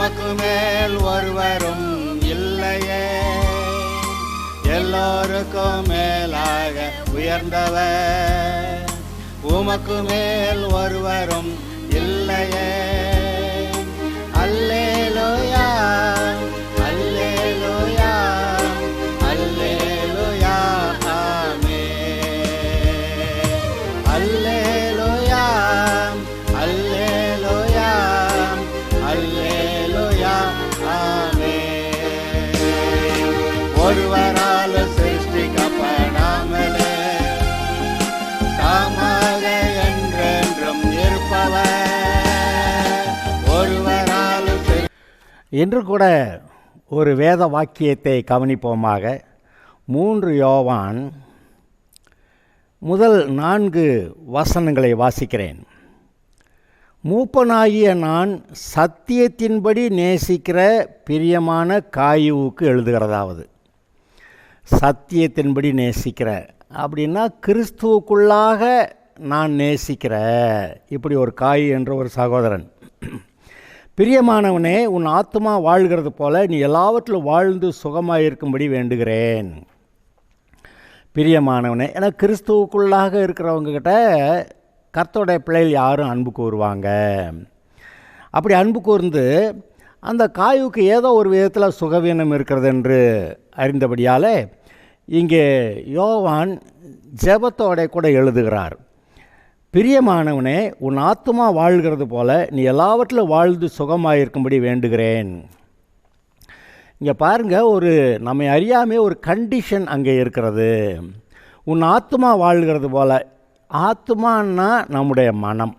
உமக்கு மேல் ஒருவரும் இல்லையே, எல்லோருக்கும் மேலாக உயர்ந்தவர். உமக்கு மேல் ஒருவரும் இல்லையே. அல்லேலூயா, அல்லேலூயா, அல்லேலூயா, ஆமென். அல்லேலூயா, அல்லேலூயா, அல்லேலூயா, ஆமென். ஒருவரால் சிருஷ்டிக்கப்படாமலே தாமாக என்றென்றும் இருப்பவர், ஒருவரால். இன்று கூட ஒரு வேத வாக்கியத்தை கவனிப்போமாக. 3 யோவான் முதல் 4 வசனங்களை வாசிக்கிறேன். மூப்பனாகிய நான் சத்தியத்தின்படி நேசிக்கிற பிரியமான காயுவுக்கு எழுதுகிறதாவது. சத்தியத்தின்படி நேசிக்கிற அப்படின்னா கிறிஸ்துவுக்குள்ளாக நான் நேசிக்கிற இப்படி ஒரு காய் என்ற ஒரு சகோதரன். பிரியமானவனே, உன் ஆத்துமா வாழ்கிறது போல நீ எல்லாவற்றிலும் வாழ்ந்து சுகமாக இருக்கும்படி வேண்டுகிறேன். பிரியமானவனே, ஏன்னா கிறிஸ்துவுக்குள்ளாக இருக்கிறவங்கக்கிட்ட கர்த்தருடைய பிள்ளைகள் யாரும் அன்பு கூறுவாங்க. அப்படி அன்பு கூர்ந்து அந்த காயுக்கு ஏதோ ஒரு விதத்தில் சுகவீனம் இருக்கிறது என்று அறிந்தபடியால் இங்கே யோவான் ஜெபத்தோட கூட எழுதுகிறார். பிரியமானவனே, உன் ஆத்துமா வாழ்கிறது போல நீ எல்லாவற்றிலும் வாழ்ந்து சுகமாக இருக்கும்படி வேண்டுகிறேன். இங்கே பாருங்கள், நம்மை அறியாமே ஒரு கண்டிஷன் அங்கே இருக்கிறது. உன் ஆத்துமா வாழ்கிறது போல. ஆத்துமான்னா நம்முடைய மனம்.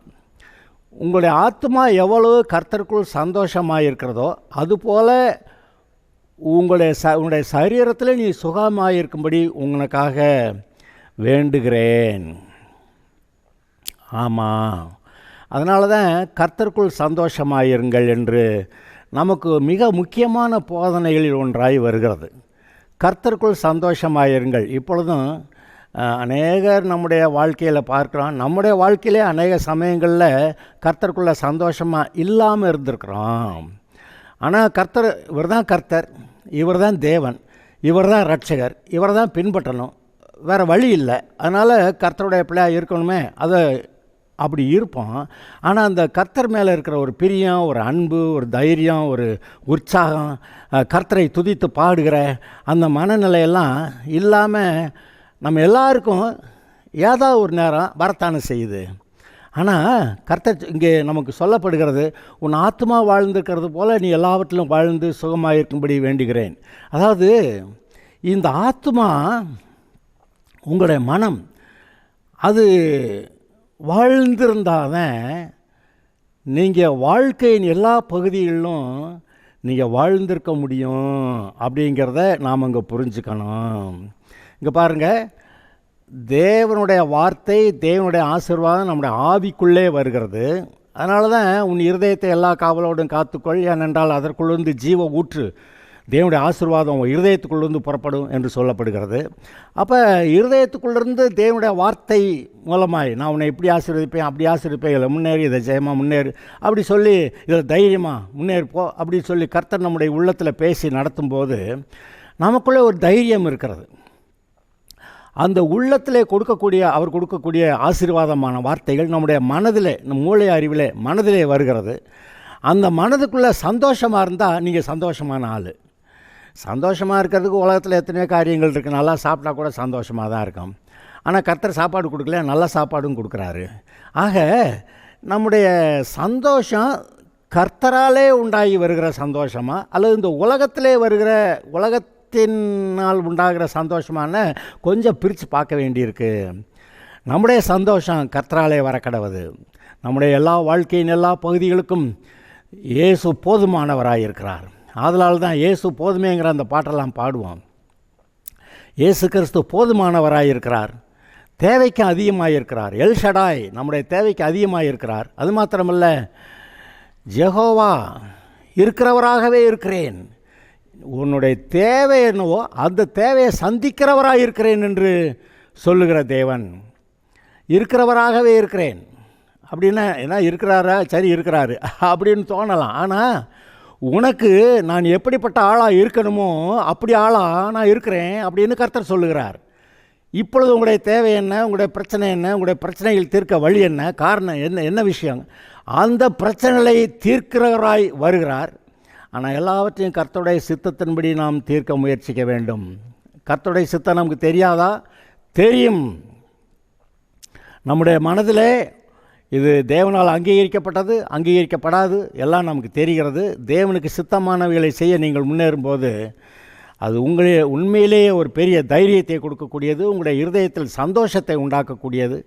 உங்களுடைய ஆத்துமா எவ்வளவு கர்த்தருக்குள் சந்தோஷமாக இருக்கிறதோ அதுபோல் உங்களுடைய சரீரத்தில் நீ சுகமாக இருக்கும்படி உங்களுக்காக வேண்டுகிறேன். ஆமாம், அதனால தான் கர்த்தருக்குள் சந்தோஷமாயிருங்கள் என்று நமக்கு மிக முக்கியமான போதனைகளில் ஒன்றாய் வருகிறது. கர்த்தருக்குள் சந்தோஷமாயிருங்கள். இப்பொழுதும் அநேகர் நம்முடைய வாழ்க்கையில் பார்க்குறோம். நம்முடைய வாழ்க்கையிலே அநேக சமயங்களில் கர்த்தருக்குள்ளே சந்தோஷமாக இல்லாமல் இருந்திருக்கிறோம். ஆனால் இவர் தான் கர்த்தர், இவர் தான் தேவன், இவர் தான் ரட்சகர், இவர் தான் பின்பற்றணும், வேறு வழி இல்லை. அதனால் கர்த்தருடைய பிள்ளையாக இருக்கணுமே, அதை அப்படி இருப்போம். ஆனால் அந்த கர்த்தர் மேலே இருக்கிற ஒரு பிரியம், ஒரு அன்பு, ஒரு தைரியம், ஒரு உற்சாகம், கர்த்தரை துதித்து பாடுகிற அந்த மனநிலையெல்லாம் இல்லாமல் நம்ம எல்லாருக்கும் ஏதாவது ஒரு நேரம் வரத்தானே செய்யுது. ஆனால் கர்த்தர் இங்கே நமக்கு சொல்லப்படுகிறது, உன் ஆத்மா வாழ்ந்துருக்கிறது போல் நீ எல்லாவற்றிலும் வாழ்ந்து சுகமாக இருக்கும்படி வேண்டுகிறேன். அதாவது இந்த ஆத்மா, உங்களுடைய மனம், அது வாழ்ந்திருந்தாதான் நீங்கள் வாழ்க்கையின் எல்லா பகுதிகளிலும் நீங்கள் வாழ்ந்திருக்க முடியும் அப்படிங்கிறத நாம் இங்கே புரிஞ்சுக்கணும். இங்கே பாருங்கள், தேவனுடைய வார்த்தை, தேவனுடைய ஆசீர்வாதம் நம்முடைய ஆவிக்குள்ளே வருகிறது. அதனால தான் உன் இருதயத்தை எல்லா காவலோடும் காத்துக்கொள், ஏனென்றால் அதற்குள்ளிருந்து ஜீவ ஊற்று, தேவனுடைய ஆசீர்வாதம் உங்கள் இருதயத்துக்குள்ளேருந்து புறப்படும் என்று சொல்லப்படுகிறது. அப்போ இருதயத்துக்குள்ளேருந்து தேவனுடைய வார்த்தை மூலமாய் நான் உன்னை இப்படி ஆசீர்வதிப்பேன், அப்படி ஆசீர்வதிப்பேன், இதில் முன்னேறி, இதை ஜெயமாக முன்னேறு, அப்படி சொல்லி இதில் தைரியமாக முன்னேறிப்போ அப்படின்னு சொல்லி கர்த்தர் நம்முடைய உள்ளத்தில் பேசி நடத்தும்போது நமக்குள்ளே ஒரு தைரியம் இருக்கிறது. அந்த உள்ளத்திலே அவர் கொடுக்கக்கூடிய ஆசீர்வாதமான வார்த்தைகள் நம்முடைய மனதிலே, நம் மூளை அறிவிலே, மனதிலே வருகிறது. அந்த மனதுக்குள்ளே சந்தோஷமாக இருந்தால் நீங்கள் சந்தோஷமான ஆள். சந்தோஷமாக இருக்கிறதுக்கு உலகத்தில் எத்தனையோ காரியங்கள் இருக்குது. நல்லா சாப்பிட்டா கூட சந்தோஷமாக தான் இருக்கும். ஆனால் கர்த்தர் சாப்பாடு கொடுக்கல, நல்ல சாப்பாடும் கொடுக்குறாரு. ஆக நம்முடைய சந்தோஷம் கர்த்தராலே உண்டாகி வருகிற சந்தோஷமா அல்லது இந்த உலகத்திலே வருகிற உலகத்தினால் உண்டாகிற சந்தோஷமான கொஞ்சம் பிரித்து பார்க்க வேண்டியிருக்கு. நம்முடைய சந்தோஷம் கர்த்தராலே வர கடவுது. நம்முடைய எல்லா வாழ்க்கையின் எல்லா பகுதிகளுக்கும் இயேசு போதுமானவராக இருக்கிறார். அதனால தான் இயேசு போதுமேங்கிற அந்த பாட்டெல்லாம் பாடுவோம். இயேசு கிறிஸ்து போதுமானவராக இருக்கிறார், தேவைக்கு அதிகமாக இருக்கிறார். எல் ஷடாய் நம்முடைய தேவைக்கு அதிகமாக இருக்கிறார். அது மாத்திரமல்ல, ஜெகோவா இருக்கிறவராகவே இருக்கிறேன், உன்னுடைய தேவை என்னவோ அந்த தேவையை சந்திக்கிறவராக இருக்கிறேன் என்று சொல்லுகிற தேவன். இருக்கிறவராகவே இருக்கிறேன் அப்படின்னா என்ன, இருக்கிறாரா, சரி இருக்கிறாரு அப்படின்னு தோணலாம். ஆனால் உனக்கு நான் எப்படிப்பட்ட ஆளாக இருக்கணுமோ அப்படி ஆளாக நான் இருக்கிறேன் அப்படின்னு கர்த்தர் சொல்லுகிறார். இப்பொழுது உங்களுடைய தேவை என்ன, உங்களுடைய பிரச்சனை என்ன, உங்களுடைய பிரச்சனைகள் தீர்க்க வழி என்ன, காரணம் என்ன விஷயம், அந்த பிரச்சனைகளை தீர்க்கிறவராய் வருகிறார். ஆனால் எல்லாவற்றையும் கர்த்தருடைய சித்தத்தின்படி நாம் தீர்க்க முயற்சிக்க வேண்டும். கர்த்தருடைய சித்தம் நமக்கு தெரியாதா? தெரியும். நம்முடைய மனதிலே இது தேவனால் அங்கீகரிக்கப்பட்டது, அங்கீகரிக்கப்படாது எல்லாம் நமக்கு தெரிகிறது. தேவனுக்கு சித்தமானவைகளை செய்ய நீங்கள் முன்னேறும்போது அது உண்மையிலேயே ஒரு பெரிய தைரியத்தை கொடுக்கக்கூடியது, உங்களுடைய இருதயத்தில் சந்தோஷத்தை உண்டாக்கக்கூடியது.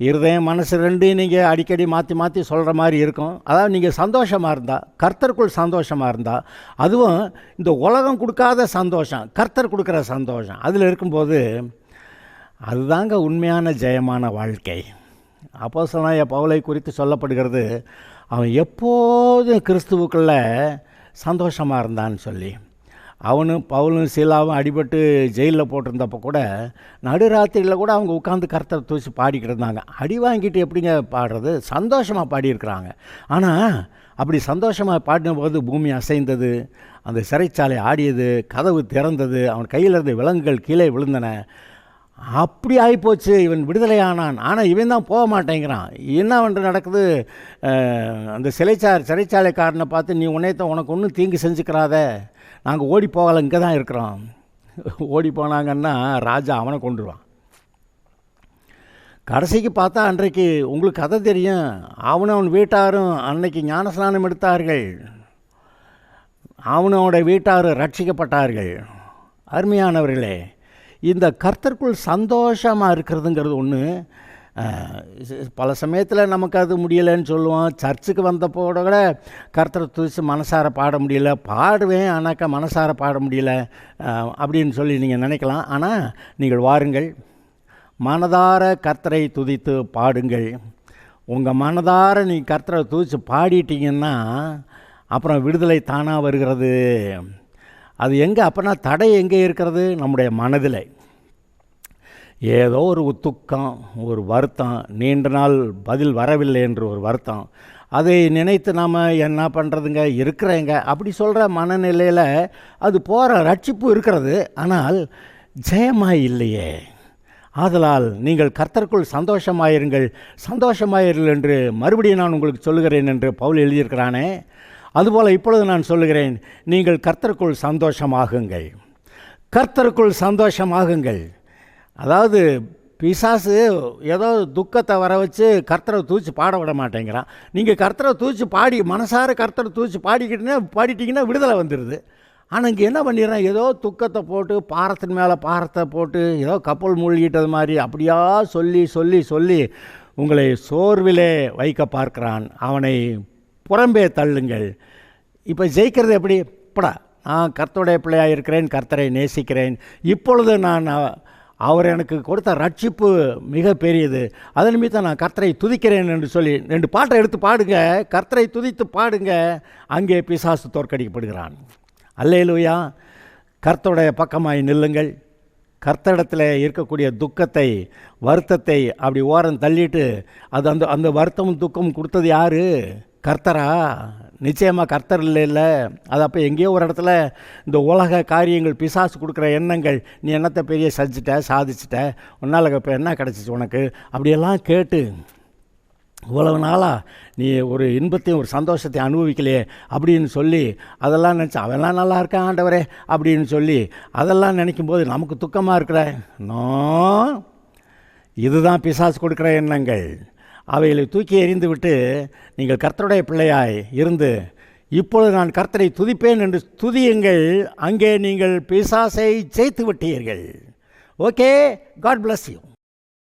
இருதயம் மனசு ரெண்டையும் நீங்கள் அடிக்கடி மாற்றி சொல்கிற மாதிரி இருக்கும். அதாவது நீங்கள் சந்தோஷமாக இருந்தால், கர்த்தருக்குள் சந்தோஷமாக இருந்தால், அதுவும் இந்த உலகம் கொடுக்காத சந்தோஷம், கர்த்தர் கொடுக்குற சந்தோஷம், அதில் இருக்கும்போது அதுதாங்க உண்மையான ஜெயமான வாழ்க்கை. அப்போஸ்தலனாகிய பவுலை குறித்து சொல்லப்படுகிறது, அவன் எப்போதும் கிறிஸ்துவுக்குள்ளே சந்தோஷமாக இருந்தான்னு சொல்லி. பவுலும் சீலாவும் அடிபட்டு ஜெயிலில் போட்டிருந்தப்போ கூட நடுராத்திரியில் கூட அவங்க உட்காந்து கர்த்தரை தூசி பாடிக்கிட்டு இருந்தாங்க. அடி வாங்கிட்டு எப்படிங்க பாடுறது? சந்தோஷமாக பாடியிருக்கிறாங்க. ஆனால் அப்படி சந்தோஷமாக பாடின போது பூமி அசைந்தது, அந்த சிறைச்சாலை ஆடியது, கதவு திறந்தது, அவன் கையில் இருந்த விலங்குகள் கீழே விழுந்தன. அப்படி ஆகிப்போச்சு. இவன் விடுதலையானான். ஆனால் இவன் தான் போக மாட்டேங்கிறான். என்ன ஒன்று நடக்குது? அந்த சிறைச்சாலைக்காரனை பார்த்து, நீ உனக்கு ஒன்றும் தீங்கு செஞ்சுக்கிறாத, நாங்கள் ஓடி போகலை, இங்கே தான் இருக்கிறோம். ஓடி போனாங்கன்னா ராஜா அவனை கொண்டுருவான். கடைசிக்கு பார்த்தா அன்றைக்கு உங்களுக்கு கதை தெரியும், அவன் வீட்டாரும் அன்னைக்கு ஞானஸ்நானம் எடுத்தார்கள், அவனோட வீட்டாரும் ரட்சிக்கப்பட்டார்கள். அருமையானவர்களே, இந்த கர்த்தருக்குள் சந்தோஷமாக இருக்கிறதுங்கிறது ஒன்று. பல சமயத்தில் நமக்கு அது முடியலைன்னு சொல்லுவோம். சர்ச்சுக்கு வந்தப்போ கூட கர்த்தரை துதிச்சு மனசார பாட முடியல, பாடுவேன் ஆனாக்கா மனசார பாட முடியல அப்படின்னு சொல்லி நீங்கள் நினைக்கலாம். ஆனால் நீங்கள் வாருங்கள், மனதார கர்த்தரை துதித்து பாடுங்கள். உங்கள் மனதார நீங்கள் கர்த்தரை துதித்து பாடிட்டீங்கன்னா அப்புறம் விடுதலை தானாக வருகிறது. அது எங்கே அப்போனா தடை எங்கே இருக்கிறது? நம்முடைய மனதில் ஏதோ ஒரு துக்கம், ஒரு வருத்தம், நீண்ட நாள் பதில் வரவில்லை என்று ஒரு வருத்தம், அதை நினைத்து நாம் என்ன பண்ணுறதுங்க, இருக்கிறேங்க அப்படி சொல்கிற மனநிலையில் அது போகிற ரட்சிப்பு இருக்கிறது. ஆனால் ஜெயமாய் இல்லையே. ஆதலால் நீங்கள் கர்த்தருக்குள் சந்தோஷமாயிருங்கள் என்று மறுபடியும் நான் உங்களுக்கு சொல்லுகிறேன் என்று பவுல் எழுதியிருக்கிறானே, அதுபோல் இப்பொழுது நான் சொல்லுகிறேன், நீங்கள் கர்த்தருக்குள் சந்தோஷமாகுங்கள். கர்த்தருக்குள் சந்தோஷமாகுங்கள். அதாவது பிசாசு ஏதோ துக்கத்தை வர வச்சு கர்த்தரை தூச்சி பாட விட மாட்டேங்கிறான். நீங்கள் கர்த்தரை தூச்சி பாடி மனசார கர்த்தரை தூச்சி பாடிட்டிங்கன்னா விடுதலை வந்துடுது. ஆனால் இங்கே என்ன பண்ணிடுறான், ஏதோ துக்கத்தை போட்டு பாரத்தின் மேலே பாரத்தை போட்டு ஏதோ கப்பல் மூழ்கிட்டது மாதிரி அப்படியா சொல்லி சொல்லி சொல்லி உங்களை சோர்விலே வைக்க பார்க்கிறான். அவனை புறம்பே தள்ளுங்கள். இப்போ ஜெயிக்கிறது எப்படி? இப்படா நான் கர்த்தருடைய பிள்ளையாக இருக்கிறேன், கர்த்தரை நேசிக்கிறேன், இப்பொழுது நான் அவர் எனக்கு கொடுத்த ரட்சிப்பு மிக பெரியது, அதன் நிமித்தம் நான் கர்த்தரை துதிக்கிறேன் என்று சொல்லி 2 பாட்டை எடுத்து பாடுங்க, கர்த்தரை துதித்து பாடுங்க. அங்கே பிசாசு தோற்கடிக்கப்படுகிறான். அல்லேலூயா. கர்த்தருடைய பக்கமாய் நில்லுங்கள். கர்த்தரிடத்தில் இருக்கக்கூடிய துக்கத்தை, வருத்தத்தை அப்படி ஓரம் தள்ளிட்டு, அது அந்த வருத்தமும் துக்கமும் கொடுத்தது யார்? கர்த்தரா? நிச்சயமாக கர்த்தர் இல்லை. அது அப்போ எங்கேயோ ஒரு இடத்துல இந்த உலக காரியங்கள், பிசாசு கொடுக்குற எண்ணங்கள், நீ என்னத்தை பெரிய சாதிச்சிட்ட, உன்னால் இப்போ என்ன கிடச்சிச்சு உனக்கு, அப்படியெல்லாம் கேட்டு இவ்வளவு நாளாக நீ ஒரு இன்பத்தையும் ஒரு சந்தோஷத்தையும் அனுபவிக்கலையே அப்படின்னு சொல்லி அதெல்லாம் நினச்சி, அவெல்லாம் நல்லா இருக்கான் ஆண்டவரே அப்படின்னு சொல்லி அதெல்லாம் நினைக்கும்போது நமக்கு துக்கமாக இருக்கிற இதுதான் பிசாசு கொடுக்குற எண்ணங்கள். அவைகளை தூக்கி எறிந்து விட்டு நீங்கள் கர்த்தருடைய பிள்ளையாய் இருந்து, இப்பொழுது நான் கர்த்தரை துதிப்பேன் என்று துதியுங்கள். அங்கே நீங்கள் பிசாசை ஜெயித்து விட்டீர்கள். Okay, God bless you.